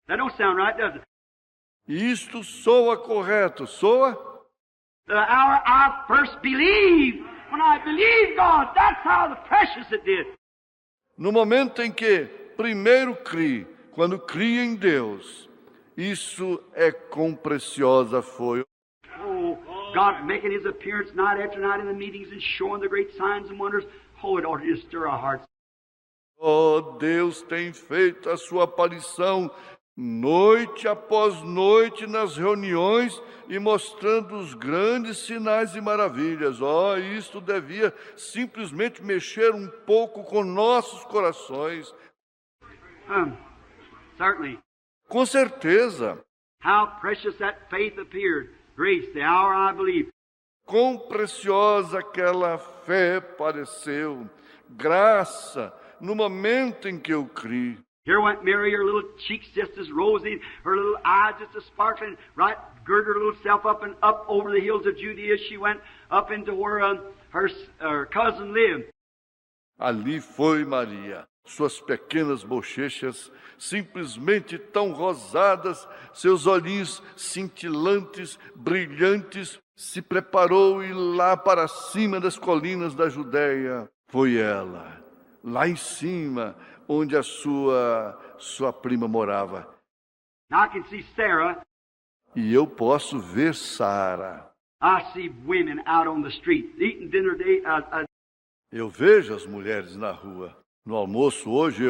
That don't sound right, does it? E isto soa correto, soa? The hour I first believed. When I believed God, that's how precious it did. No momento em que primeiro criei, quando criei em Deus, isso é quão preciosa foi. Oh, God making His appearance night after night in the meetings and showing the great signs and wonders. Oh, it ought to just stir our hearts. Oh, Deus tem feito a sua aparição noite após noite nas reuniões e mostrando os grandes sinais e maravilhas. Oh, isto devia simplesmente mexer um pouco com nossos corações. Certainly. Com certeza. How precious that faith appeared. Grace, the hour I believed. Quão preciosa aquela fé pareceu. Graça, no momento em que eu criei. Here went Mary, her little cheeks just as rosy, her little eyes just as sparkling, right, girded her little self up and up over the hills of Judea. She went up into where her cousin lived. Ali foi Maria, suas pequenas bochechas simplesmente tão rosadas, seus olhinhos cintilantes, brilhantes, se preparou e lá para cima das colinas da Judéia foi ela, lá em cima, onde a sua prima morava. Now I can see Sarah. E eu posso ver Sara. I see women out on the street eating dinner. Eu vejo as mulheres na rua. No almoço hoje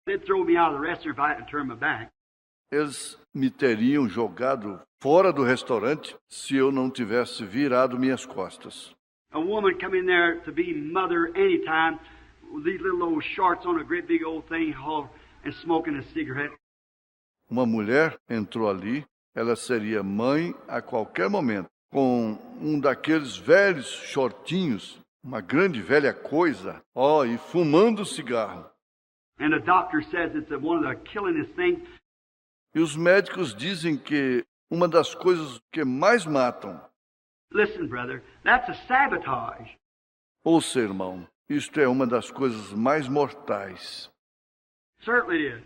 They'd throw me out of the restaurant if I had to turn my back. eles me teriam jogado fora do restaurante se eu não tivesse virado minhas costas. A woman come in there to be mother anytime with these little old shorts on a great big old thing, and smoking a cigarette. Uma mulher entrou ali, ela seria mãe a qualquer momento, com um daqueles velhos shortinhos, uma grande velha coisa, e fumando cigarro. And the doctor says it's one of the killingest things. E os médicos dizem que uma das coisas que mais matam. Listen, brother, that's a sabotage. Ouça, irmão, isto é uma das coisas mais mortais. Certainly it is.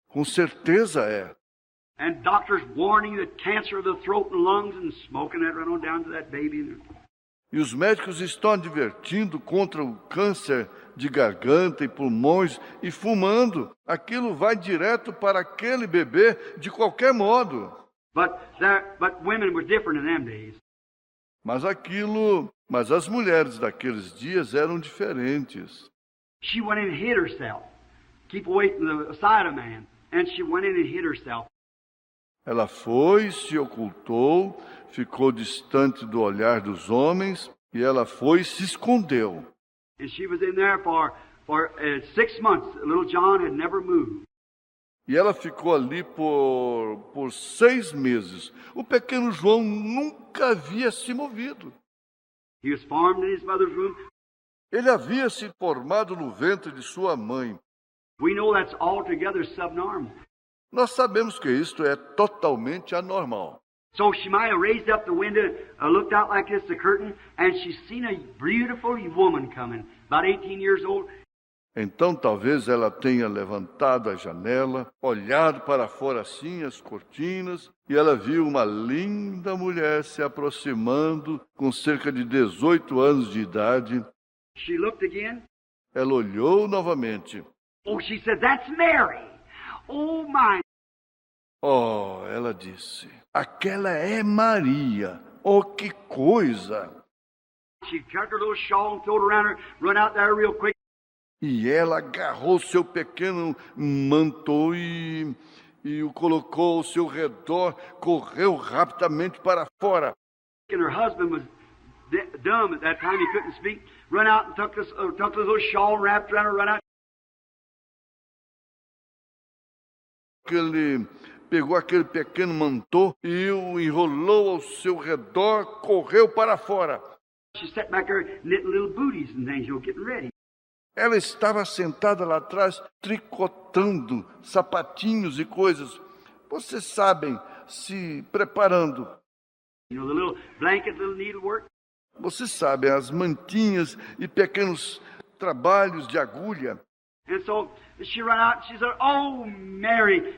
Com certeza é. And doctors warning that cancer of the throat and lungs and smoking that right on down to that baby. E os médicos estão advertindo contra o câncer de garganta e pulmões e fumando. Aquilo vai direto para aquele bebê de qualquer modo. But women were different in them days. Mas as mulheres daqueles dias eram diferentes. She went in and hid herself. Keep away from the side of man. And she went in and hid herself. Ela foi, se ocultou, ficou distante do olhar dos homens, e ela foi e se escondeu. And she was in there for 6 months. Little John had never moved. E ela ficou ali por 6 meses. O pequeno João nunca havia se movido. He was formed in his mother's womb. Ele havia se formado no ventre de sua mãe. We know that's altogether subnormal. Nós sabemos que isto é totalmente anormal. So she might have raised up the window, looked out like this, the curtain, and she's seen a beautiful woman coming, about 18 years old. Então talvez ela tenha levantado a janela, olhado para fora assim, as cortinas, e ela viu uma linda mulher se aproximando com cerca de 18 anos de idade. She looked again. Ela olhou novamente. Oh, she said, that's Mary. Oh, my. Oh, ela disse, aquela é Maria. Oh, que coisa! She took her little shawl and threw it around her, run out there real quick. E ela agarrou seu pequeno manto e o colocou ao seu redor, correu rapidamente para fora. And her husband was dumb at that time, he couldn't speak. Run out and took the little shawl wrapped around her, run out. Ele pegou aquele pequeno mantô e o enrolou ao seu redor, correu para fora. She sat back there knitting little booties and things, getting ready. Ela estava sentada lá atrás, tricotando sapatinhos e coisas. Vocês sabem, se preparando. The little blanket, little needlework. Vocês sabem, as mantinhas e pequenos trabalhos de agulha. And so she ran out and she said, oh, Mary.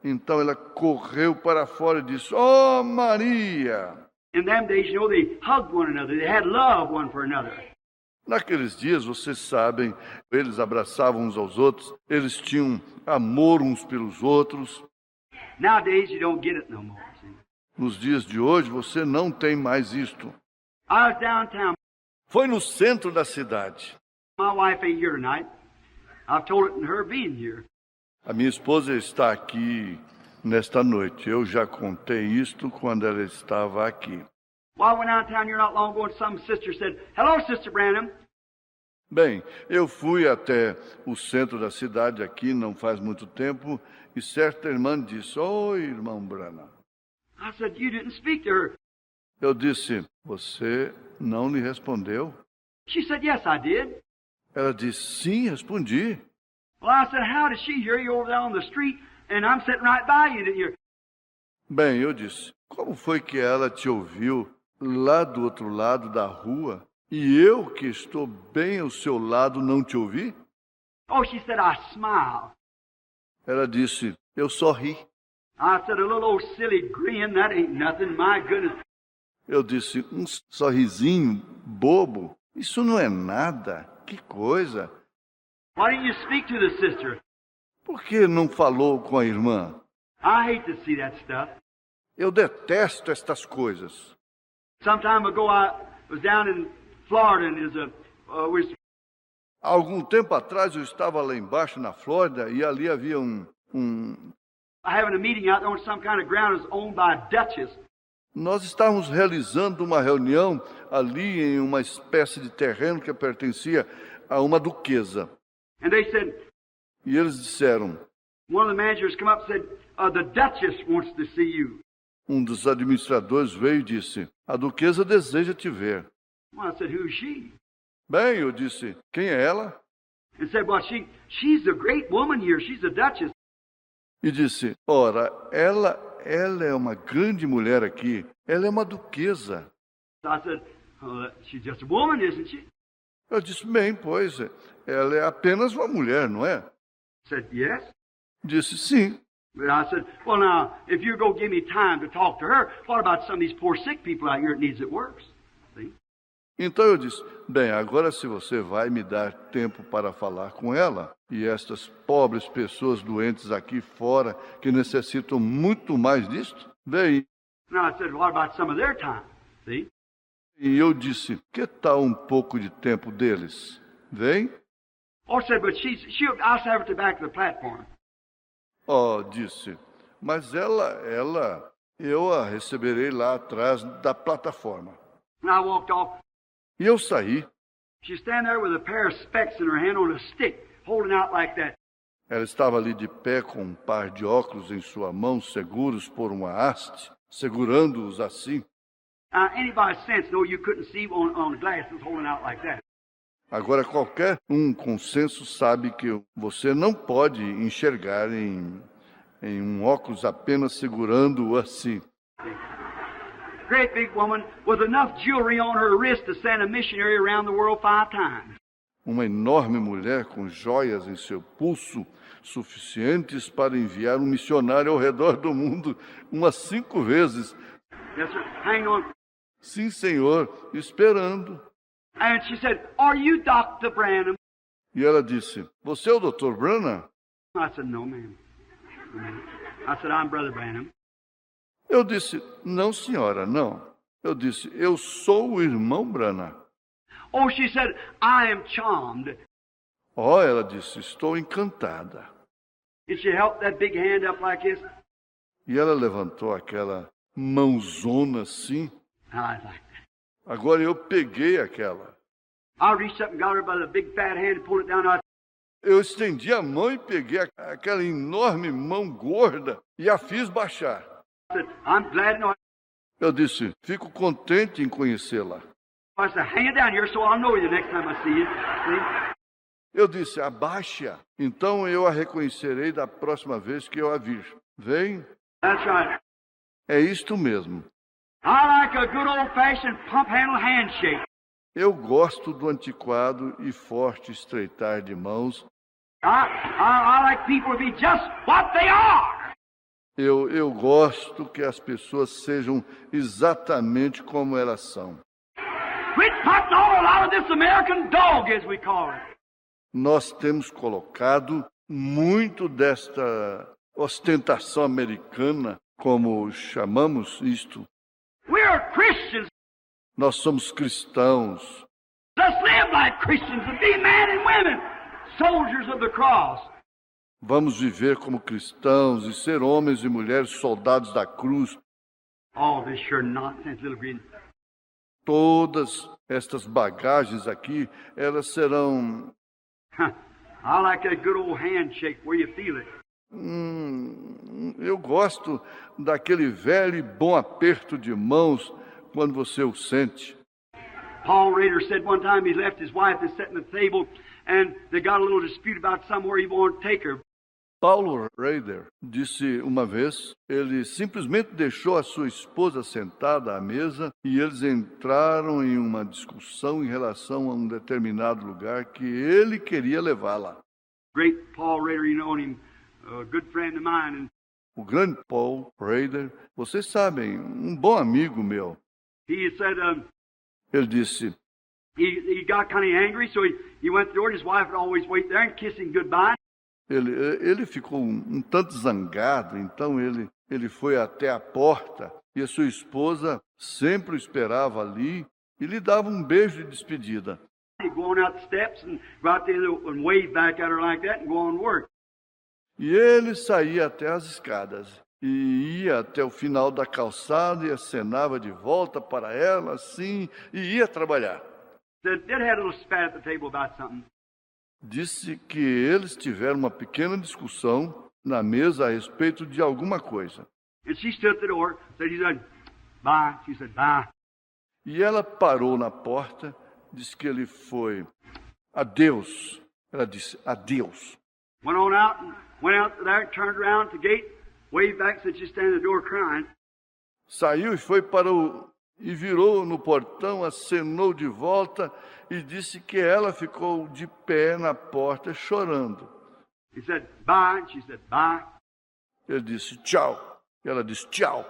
Então ela correu para fora e disse, oh, Maria. In them days, they hugged one another. They had love one for another. Naqueles dias, vocês sabem, eles abraçavam uns aos outros, eles tinham amor uns pelos outros. Nowadays, you don't get it no more. See? Nos dias de hoje, você não tem mais isto. I was downtown. Foi no centro da cidade. My wife ain't here tonight. I've told it in her being here. A minha esposa está aqui nesta noite. Eu já contei isto quando ela estava aqui. Well, I went downtown here not long ago and some sister said, hello, Sister Branham. Bem, eu fui até o centro da cidade aqui não faz muito tempo e certa irmã disse, oi, irmão Branham. I said, you didn't speak to her. Eu disse, você não lhe respondeu? She said, yes, I did. Ela disse, sim, respondi. Well, I said, how did she hear you over there on the street and I'm sitting right by you? Didn't you? Bem, eu disse, como foi que ela te ouviu lá do outro lado da rua e eu, que estou bem ao seu lado, não te ouvi? Oh, she said, I smile. Ela disse, eu sorri. I said, a little old silly grin, that ain't nothing, my goodness. Eu disse, um sorrisinho bobo, isso não é nada, que coisa. Why didn't you speak to the sister? Por que não falou com a irmã? I hate to see that stuff. Eu detesto estas coisas. Some time ago, I was down in Florida and Há algum tempo atrás eu estava lá embaixo na Flórida e ali havia having a meeting out there on some kind of ground that's owned by a duchess. Nós estávamos realizando uma reunião ali em uma espécie de terreno que pertencia a uma duquesa. And they said, E eles disseram, one of the managers come up and said, the Duchess wants to see you. Um dos administradores veio e disse, a duquesa deseja te ver. Well, I said, who's she? Bem, eu disse, quem é ela? And said, well, she's a great woman here. She's a Duchess. E disse, ora, ela é uma grande mulher aqui. Ela é uma duquesa. So I said, she's just a woman, isn't she? Eu disse, bem, pois, ela é apenas uma mulher, não é? Said, yes. Disse, sim. But I said, well, now, if you're going to give me time to talk to her, what about some of these poor sick people out here that needs it worse? See? Então eu disse, bem, agora se você vai me dar tempo para falar com ela, e estas pobres pessoas doentes aqui fora, que necessitam muito mais disto, bem. Now I said, what about some of their time? See? E eu disse, que tal um pouco de tempo deles? Vem? Oh, said, but I'll have her at the back of the platform. Oh, disse, mas eu a receberei lá atrás da plataforma. And I walked off. E eu saí. She's standing there with a pair of specs in her hand on a stick, holding out like that. Ela estava ali de pé com um par de óculos em sua mão, seguros por uma haste, segurando-os assim. Anybody's sense know you couldn't see on glasses holding out like that. Agora, qualquer com senso sabe que você não pode enxergar em um óculos apenas segurando-o assim. Great big woman with enough jewelry on her wrist to send a missionary around the world 5 times. Uma enorme mulher com joias em seu pulso, suficientes para enviar um missionário ao redor do mundo umas 5 vezes. Yes, sir. Hang on. Sim, senhor, esperando. And she said, are you Dr. Branham? E ela disse, você é o Dr. Branham? I said, no, ma'am. I said, I'm Brother Branham. Eu disse, não, senhora, não. Eu disse, eu sou o irmão Branham. Oh, she said, I am charmed. Oh, ela disse, estou encantada. Did she help that big hand up like this? E ela levantou aquela mãozona assim. I was like that. Agora eu peguei aquela. I reached up and got her by the big fat hand and pulled it down. Eu estendi a mão e peguei aquela enorme mão gorda e a fiz baixar. I said, I'm glad to know. Eu disse, fico contente em conhecê-la. I said, hang it down here so I'll know you the next time I see you. See? Eu disse, abaixe-a. Então eu a reconhecerei da próxima vez que eu a vir. Vem? That's right. É isto mesmo. I like a good old-fashioned pump-handle handshake. Eu gosto do antiquado e forte estreitar de mãos. I like people to be just what they are. Eu gosto que as pessoas sejam exatamente como elas são. Quit putting on a lot of this American dog, as we call it. Nós temos colocado muito desta ostentação americana, como chamamos isto. We're Christians. Nós somos cristãos. Let's live like Christians and be men and women, soldiers of the cross. Vamos viver como cristãos e ser homens e mulheres soldados da cruz. All this sure nonsense, little green. Todas estas bagagens aqui, elas serão... I like that good old handshake where you feel it. Eu gosto daquele velho e bom aperto de mãos quando você o sente. Paul Rader said one time he left his wife to sit at the table and they got a little dispute about somewhere he wanted to take her. Paulo Rader disse uma vez, ele simplesmente deixou a sua esposa sentada à mesa e eles entraram em uma discussão em relação a um determinado lugar que ele queria levá-la. Great Paul Rader, you know him, a good friend of mine. And o grande Paul Rader, vocês sabem, um bom amigo meu. He said, ele disse, he got kind of angry, so he went to the door, and his wife would always wait there and kiss him goodbye. Ele ficou um tanto zangado, então ele foi até a porta e a sua esposa sempre o esperava ali e lhe dava um beijo de despedida. He'd go on out the steps and go out there and wave back at her like that and go on work. E ele saía até as escadas e ia até o final da calçada e acenava de volta para ela assim e ia trabalhar. They had a little spat at the table about something. Disse que eles tiveram uma pequena discussão. na mesa a respeito de alguma coisa. And she stood at the door, said, he said, bye. She said, bye. E ela parou na porta, disse que ele foi. Adeus. Ela disse, adeus. Went out there, turned around to the gate, waved back, said, she's standing at the door crying. Saiu e foi e virou no portão, acenou de volta e disse que ela ficou de pé na porta chorando. He said, bye. She said, bye. Ele disse, tchau. E ela disse, tchau.